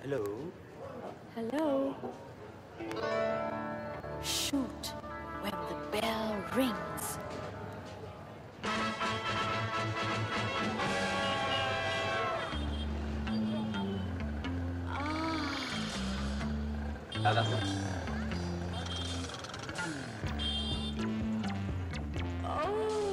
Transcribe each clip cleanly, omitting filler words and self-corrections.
Hello. Hello. Shoot when the bell rings.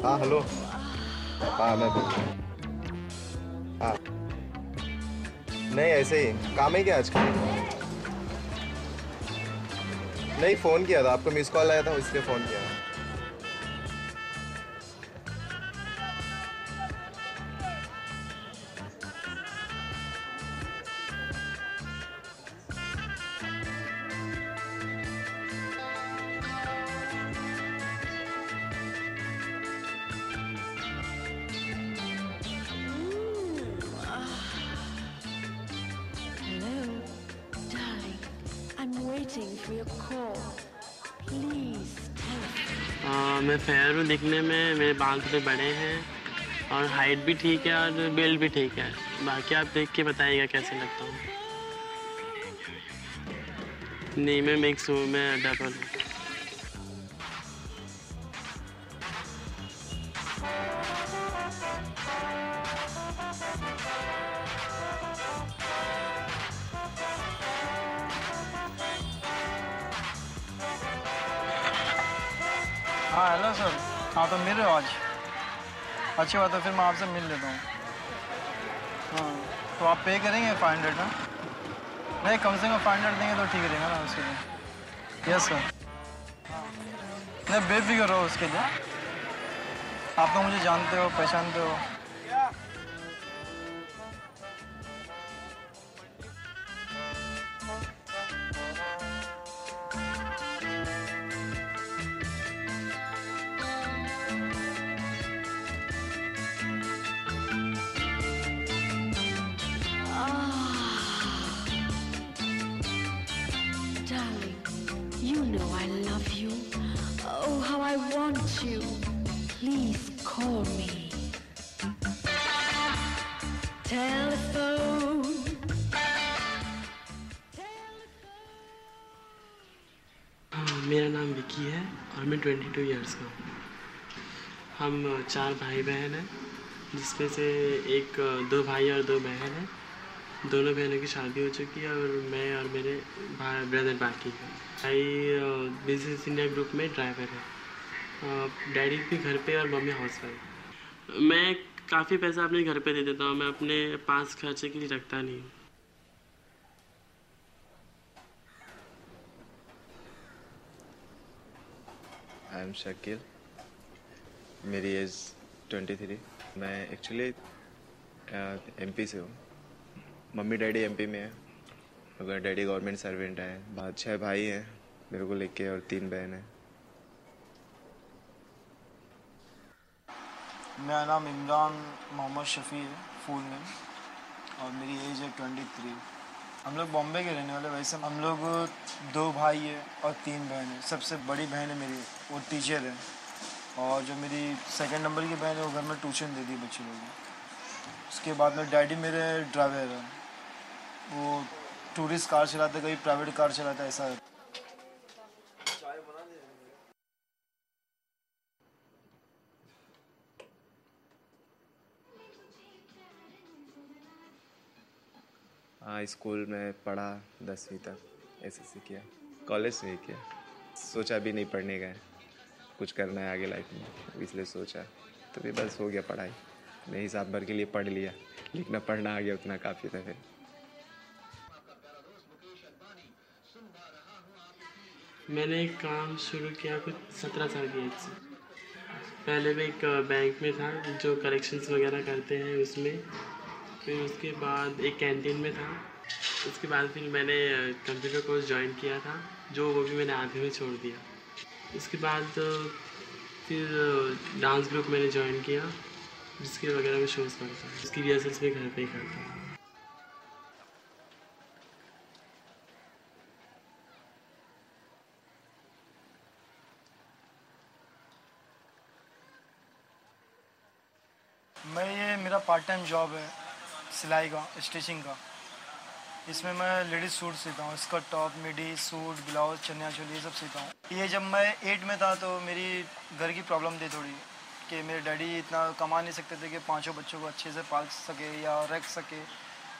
हाँ hello. हाँ मैं बोल रहा हूँ। हाँ नहीं ऐसे ही काम है क्या आज का? नहीं फ़ोन किया था, आपको मिस कॉल आया था इसलिए फ़ोन किया था। Hello, darling. I'm waiting for your call. Please tell me. मैं फेयर हूँ दिखने में, मेरे बाल थोड़े बड़े हैं और हाइट भी ठीक है और बिल्ड भी ठीक है। बाकी आप देख के बताइएगा कैसे लगता हूँ। नहीं मैं मिक्स हूँ, मैं डबल हूँ। हाँ हेलो सर। हाँ तो मिल रहे हो आज? अच्छी बात है, फिर मैं आपसे मिल लेता हूँ। हाँ तो आप पे करेंगे 500 ना? नहीं कम से कम 500 देंगे तो ठीक रहेगा ना उसके लिए। Yes sir. नहीं बेफिक्र रहो उसके लिए। आप तो मुझे जानते हो, पहचानते हो। Darling, you know I love you. Oh, how I want you. Please call me. Telephone. मेरा नाम विकी है और मैं 22 इयर्स का हूँ। हम 4 भाई बहन हैं, जिसमें से एक 2 भाई और 2 बहन हैं। दोनों बहनों की शादी हो चुकी है और मैं और मेरे भाई ब्रदर बाकी हैं। भाई बिजनेस इंडिया ग्रुप में ड्राइवर है। डैडी भी घर पे और मम्मी हाउस वाइफ। मैं काफ़ी पैसा अपने घर पे दे देता हूँ, मैं अपने पास खर्चे के लिए रखता नहीं हूँ। आई एम शकील, मेरी एज 23। मैं एक्चुअली एमपी से हूँ। मम्मी डैडी एमपी में है, मगर डैडी गवर्नमेंट सर्वेंट है। बाद 6 भाई हैं मेरे को लेके और 3 बहन हैं। मेरा नाम इमरान मोहम्मद शफ़ी है, फुल नेम, और मेरी एज है 23। हम लोग बॉम्बे के रहने वाले। वैसे हम लोग 2 भाई है और 3 बहन है। सबसे बड़ी बहन है मेरी, वो टीचर है, और जो मेरी सेकंड नंबर की बहन है वो घर में ट्यूशन देती है बच्चे लोगों को। उसके बाद में डैडी मेरे ड्राइवर है, वो टूरिस्ट कार चलाते, कभी प्राइवेट कार चलाता है, ऐसा है। हाँ स्कूल में पढ़ा 10वीं तक, एसएससी किया, कॉलेज नहीं किया। सोचा भी नहीं पढ़ने का है, कुछ करना है आगे लाइफ में, इसलिए सोचा तो भी बस हो गया पढ़ाई। मैं हिसाब भर के लिए पढ़ लिया, लिखना पढ़ना आ गया उतना काफ़ी था। फिर मैंने एक काम शुरू किया कुछ 17 साल की एज से। पहले मैं एक बैंक में था जो कलेक्शंस वगैरह करते हैं उसमें। फिर उसके बाद एक कैंटीन में था। उसके बाद फिर मैंने कंप्यूटर कोर्स ज्वाइन किया था, जो वो भी मैंने आधे में छोड़ दिया। उसके बाद फिर डांस ग्रुप मैंने ज्वाइन किया, जिसके वगैरह में शोज़ करता हूँ। उसकी रिहर्सल्स भी घर पे ही करता हूँ। मैं ये मेरा पार्ट टाइम जॉब है, सिलाई का, स्टिचिंग का। इसमें मैं लेडीज सूट सीता हूँ, स्कर्ट, टॉप, मिडी, सूट, ब्लाउज, चनिया चोली, ये सब सीता हूँ। ये जब मैं 8 में था तो मेरी घर की प्रॉब्लम थी थोड़ी, कि मेरे डैडी इतना कमा नहीं सकते थे कि 5 बच्चों को अच्छे से पाल सके या रख सके।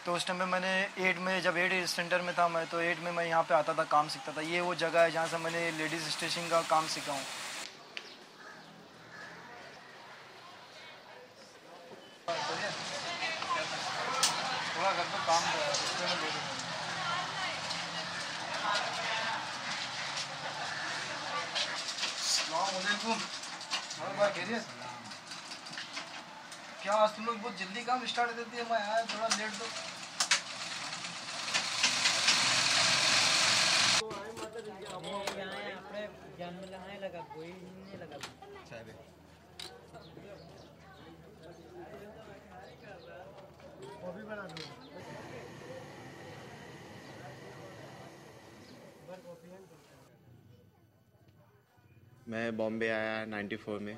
तो उस टाइम पे मैंने 8 में, जब 8 स्टैंडर्ड में था मैं, तो 8 में मैं यहाँ पे आता था, काम सीखता था। ये वो जगह है जहाँ से मैंने लेडीज़ स्टिचिंग का काम सीखा हूँ। थोड़ा घर पे काम कर रहा है, इसलिए मैं ले लूँगा। क्या आज तुम लोग बहुत जल्दी काम स्टार्ट देती है? मैं आया थोड़ा लेट तो। मैं बॉम्बे आया 94 में।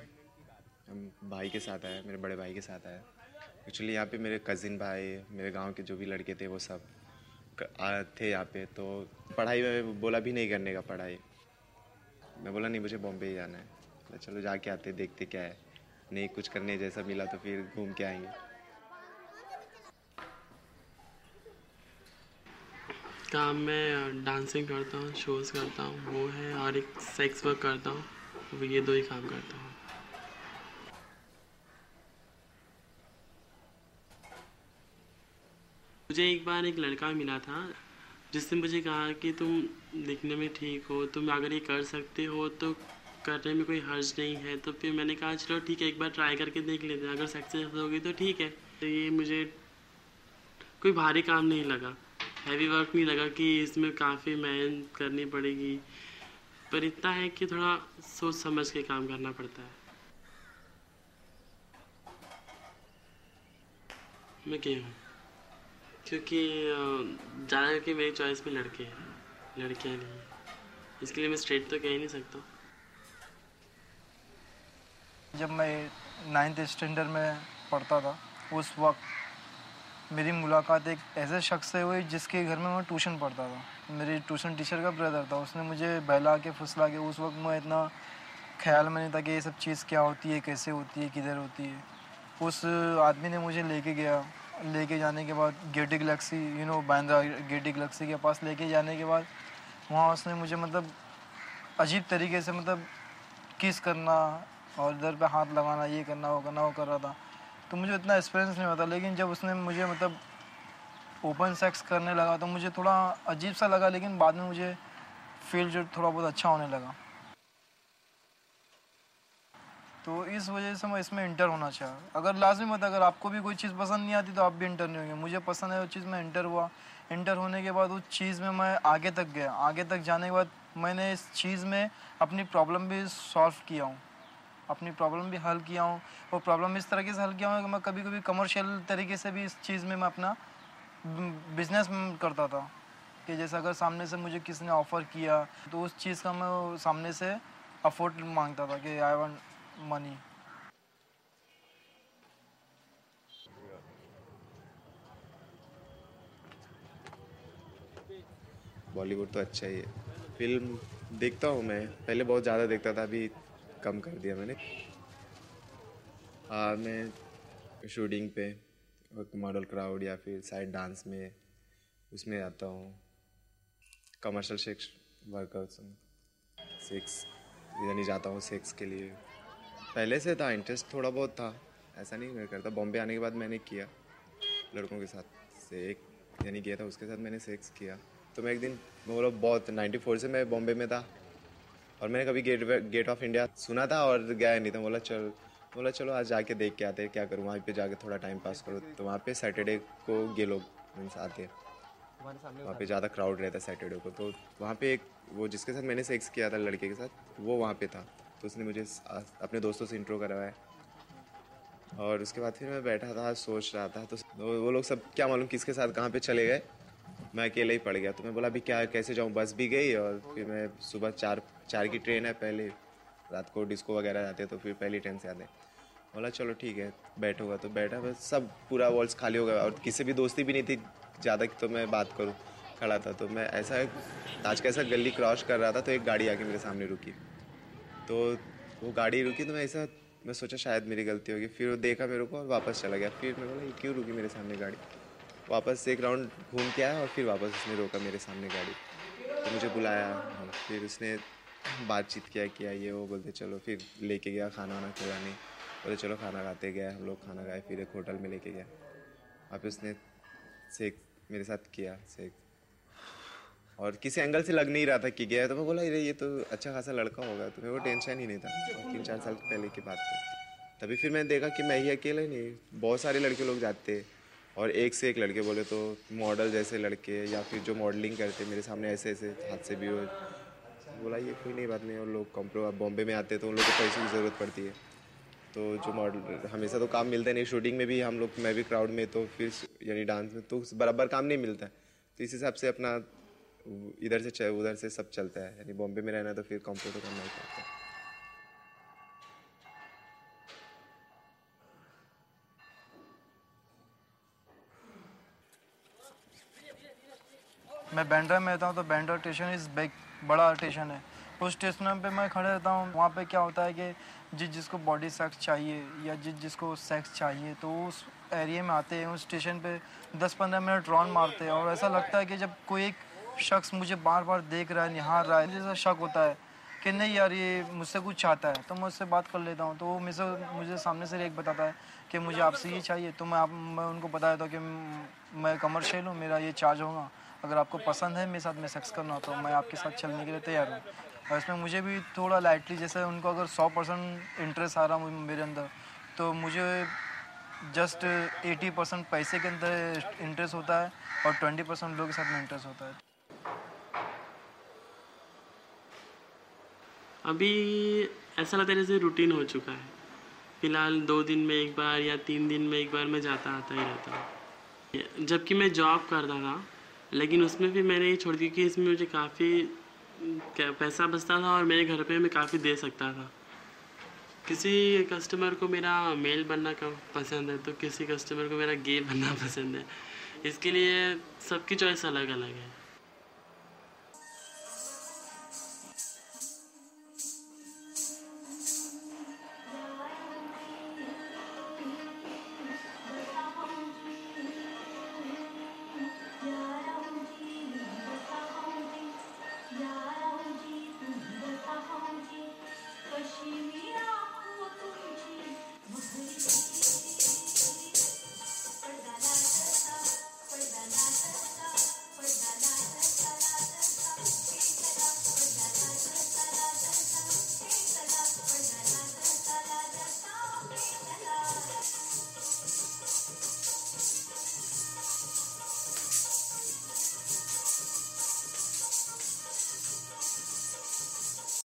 हम भाई के साथ आया, मेरे बड़े भाई के साथ आया। एक्चुअली यहाँ पे मेरे कज़िन भाई, मेरे गांव के जो भी लड़के थे वो सब थे यहाँ पे। तो पढ़ाई में बोला भी नहीं करने का पढ़ाई। मैं बोला नहीं, मुझे बॉम्बे ही जाना है। बोला चलो जाके आते, देखते क्या है। नहीं कुछ करने जैसा मिला तो फिर घूम के आएंगे। काम में डांसिंग करता हूँ, शोज़ करता हूँ, वो है, और एक सेक्स वर्क करता हूँ। ये 2 ही काम करता हूँ। मुझे एक बार एक लड़का मिला था जिसने मुझे कहा कि तुम दिखने में ठीक हो, तुम अगर ये कर सकते हो तो करने में कोई हर्ज नहीं है। तो फिर मैंने कहा चलो ठीक है, एक बार ट्राई करके देख लेते हैं, अगर सक्सेस होगी तो ठीक है। तो ये मुझे कोई भारी काम नहीं लगा, हैवी वर्क नहीं लगा कि इसमें काफ़ी मेहनत करनी पड़ेगी, पर इतना है कि थोड़ा सोच समझ के काम करना पड़ता है। मैं क्या हूँ, क्योंकि ज़्यादा करके मेरी चॉइस में लड़के हैं, लड़कियाँ नहीं हैं, इसके लिए मैं स्ट्रेट तो कह ही नहीं सकता। जब मैं 9th स्टैंडर्ड में पढ़ता था, उस वक्त मेरी मुलाकात एक ऐसे शख्स से हुई जिसके घर में मैं ट्यूशन पढ़ता था। मेरी ट्यूशन टीचर का ब्रदर था। उसने मुझे बहला के फुसला के, उस वक्त मैं इतना ख्याल में नहीं था कि ये सब चीज़ क्या होती है, कैसे होती है, किधर होती है। उस आदमी ने मुझे लेके गया। लेके जाने के बाद Getty Galaxy, Bandra Getty Galaxy के पास लेके जाने के बाद वहाँ उसने मुझे मतलब अजीब तरीके से मतलब किस करना और इधर पे हाथ लगाना, ये करना, वो करना, वो कर रहा था। तो मुझे इतना एक्सपीरियंस नहीं होता, लेकिन जब उसने मुझे मतलब ओपन सेक्स करने लगा तो मुझे थोड़ा अजीब सा लगा, लेकिन बाद में मुझे फील जो थोड़ा बहुत अच्छा होने लगा। तो इस वजह से मैं इसमें इंटर होना चाहा। अगर लाजमी मत, अगर आपको भी कोई चीज़ पसंद नहीं आती तो आप भी इंटर नहीं होंगे। मुझे पसंद है वो चीज़, मैं इंटर हुआ। इंटर होने के बाद उस चीज़ में मैं आगे तक गया। आगे तक जाने के बाद मैंने इस चीज़ में अपनी प्रॉब्लम भी सॉल्व किया हूँ, अपनी प्रॉब्लम भी हल किया हूँ। वो प्रॉब्लम इस तरीके से हल किया हूँ कि मैं कभी कभी कमर्शियल तरीके से भी इस चीज़ में मैं अपना बिजनेस करता था। कि जैसे अगर सामने से मुझे किसी ने ऑफ़र किया तो उस चीज़ का मैं सामने से अफोर्ड मांगता था कि आई वांट मनी। बॉलीवुड तो अच्छा ही है। फिल्म देखता हूँ मैं, पहले बहुत ज़्यादा देखता था, अभी कम कर दिया मैंने। हाँ, मैं शूटिंग पे मॉडल क्राउड या फिर साइड डांस में उसमें जाता हूँ। कमर्शियल सेक्स वर्कआउट्स, सेक्स इधर नहीं जाता हूँ सेक्स के लिए। पहले से था इंटरेस्ट, थोड़ा बहुत था, ऐसा नहीं मैं करता। बॉम्बे आने के बाद मैंने किया लड़कों के साथ सेक्स, यानी किया था, उसके साथ मैंने सेक्स किया। तो मैं एक दिन, बोलो बहुत 94 से मैं बॉम्बे में था और मैंने कभी गेट ऑफ इंडिया सुना था और गया नहीं था। बोला चलो आज जाके देख के आते हैं, क्या करूँ, वहाँ पे जाके थोड़ा टाइम पास करो। तो वहाँ पे सैटरडे को गे लोग मीन्स आते हैं, वहाँ पे ज़्यादा क्राउड रहता है सैटरडे को। तो वहाँ पे एक वो जिसके साथ मैंने सेक्स किया था लड़के के साथ, वो वहाँ पे था। तो उसने मुझे अपने दोस्तों से इंट्रो करवाया और उसके बाद फिर मैं बैठा था सोच रहा था। तो वो लोग सब क्या मालूम किसके साथ कहाँ पे चले गए, मैं अकेले ही पड़ गया। तो मैं बोला अभी क्या कैसे जाऊँ, बस भी गई और फिर मैं सुबह 4 की ट्रेन है, पहले रात को डिस्को वगैरह जाते तो फिर पहली ट्रेन से आते। बोला चलो ठीक है बैठूंगा, तो बैठा, बस सब पूरा वॉल्स खाली हो गया और किसी भी दोस्ती भी नहीं थी ज़्यादा तो मैं बात करूँ खड़ा था, तो मैं ऐसा ताज का ऐसा गली क्रॉस कर रहा था तो एक गाड़ी आके मेरे सामने रुकी। तो वो गाड़ी रुकी तो मैं सोचा शायद मेरी गलती होगी। फिर वो देखा मेरे को और वापस चला गया। फिर मैं बोला ये क्यों रुकी मेरे सामने गाड़ी। वापस एक राउंड घूम के आया और फिर वापस उसने रोका मेरे सामने गाड़ी। तो मुझे बुलाया, फिर उसने बातचीत किया ये वो, बोलते चलो। फिर लेके गया खाना वाना खिलाने, बोले चलो खाना खाते गए। हम लोग खाना खाए, फिर एक होटल में लेके गया। वहाँ पे उसने सेक मेरे साथ किया सेक, और किसी एंगल से लग नहीं रहा था कि गया। तो मैं बोला ये तो अच्छा खासा लड़का होगा, तो मेरे को टेंशन ही नहीं था। 3-4 साल पहले की बात थी। तभी फिर मैंने देखा कि मैं ही अकेले नहीं, बहुत सारे लड़के लोग जाते, और एक से एक लड़के बोले तो मॉडल जैसे लड़के, या फिर जो मॉडलिंग करते मेरे सामने ऐसे ऐसे हाथ से भी हो। बोला ये कोई नहीं बात नहीं। और लोग कॉम्प्रो बॉम्बे में आते तो उन लोग को पैसों की ज़रूरत पड़ती है, तो जो मॉडल हमेशा तो काम मिलता नहीं। शूटिंग में भी हम लोग, मैं भी क्राउड में, तो फिर यानी डांस में तो बराबर काम नहीं मिलता। तो इस हिसाब से अपना इधर से चाहे उधर से सब चलता है। यानी बॉम्बे में रहना तो फिर कॉम्प्रो तो करना ही पड़ता है। मैं बैंड्रा में रहता हूँ, तो बैंड्रा स्टेशन इज़ बिग, बड़ा स्टेशन है। उस स्टेशन पे मैं खड़े रहता हूँ। वहाँ पे क्या होता है कि जिसको बॉडी सेक्स चाहिए या जिसको सेक्स चाहिए, तो उस एरिया में आते हैं। उस स्टेशन पे 10-15 मिनट राउंड मारते हैं, और ऐसा लगता है कि जब कोई एक शख्स मुझे बार बार देख रहा है, निहार रहा है, जैसा शक होता है कि नहीं यार ये मुझसे कुछ चाहता है। तो मैं उससे बात कर लेता हूँ, तो वो मुझे सामने से एक बताता है कि मुझे आपसे ये चाहिए। तो मैं उनको बता देता हूँ कि मैं कमर्शियल हूँ, मेरा ये चार्ज होगा। अगर आपको पसंद है मेरे साथ में सेक्स करना, तो मैं आपके साथ चलने के लिए तैयार हूँ। और इसमें मुझे भी थोड़ा लाइटली, जैसे उनको अगर 100% इंटरेस्ट आ रहा मेरे अंदर, तो मुझे जस्ट 80% पैसे के अंदर इंटरेस्ट होता है, और 20% लोगों के साथ में इंटरेस्ट होता है। अभी ऐसा लगता है जैसे रूटीन हो चुका है। फ़िलहाल 2 दिन में एक बार या 3 दिन में एक बार मैं जाता आता ही रहता हूँ। जबकि मैं जॉब करता था, लेकिन उसमें भी मैंने ये छोड़ दिया कि इसमें मुझे काफ़ी पैसा बचता था और मेरे घर पे मैं काफ़ी दे सकता था। किसी कस्टमर को मेरा मेल बनना कम पसंद है, तो किसी कस्टमर को मेरा गे बनना पसंद है। इसके लिए सबकी चॉइस अलग अलग है।